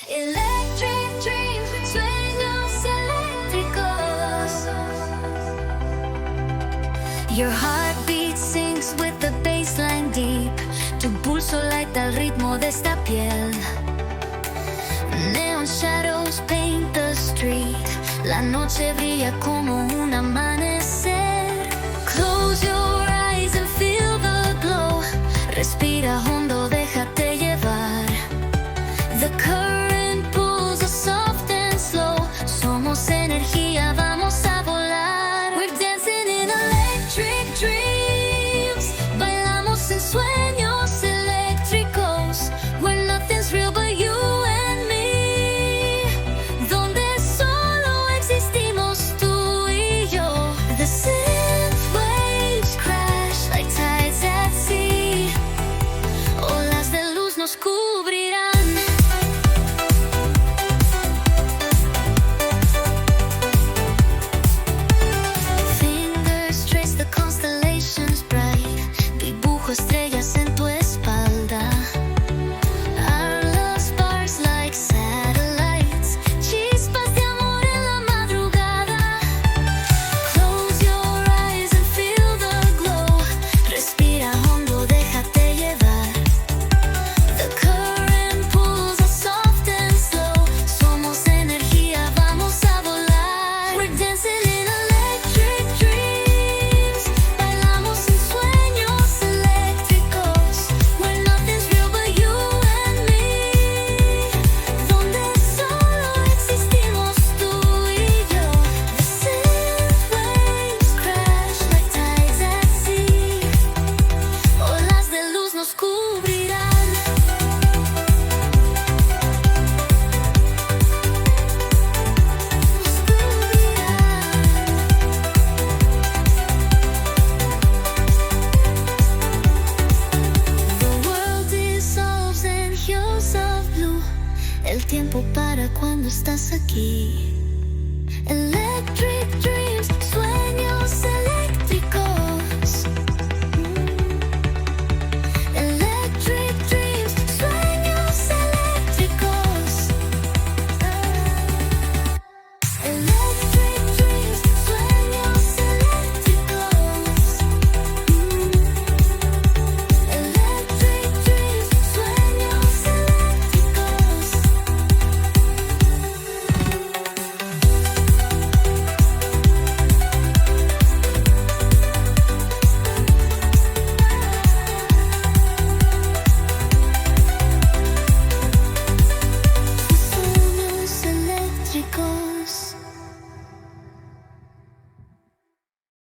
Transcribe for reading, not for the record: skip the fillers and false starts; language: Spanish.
Electric dreams, sueños eléctricos. Your heartbeat sinks with the bassline deep. Tu pulso late al ritmo de esta piel. Neon shadows paint the street. La noche brilla como un amanecer. Close your eyes and feel the glow. Respira hondo, déjate llevar. The current pulls us soft and slow. Somos energía, vamos a volar. We're dancing in electric dreams. Bailamos en sueños eléctricos. Where nothing's real but you and me. Donde solo existimos tú y yo. The synth waves crash like tides at sea. Olas de luz nos cubrirán. Fingers trace the constellations bright. Dibujo estrellas en tu espalda. Our love sparks like satellites. Chispas de amor en la madrugada. Close your eyes and feel the glow. Respira hondo, déjate llevar. The current pulls us soft and slow. Somos energía, vamos a volar. We're dancing in electric dreams. Bailamos en sueños eléctricos. Where nothing's real but you and me. Donde solo existimos tú y yo. The synth waves crash like tides at sea. Olas de luz nos cubrirán. The world dissolves in hues of blue. El tiempo para cuando estás aquí. El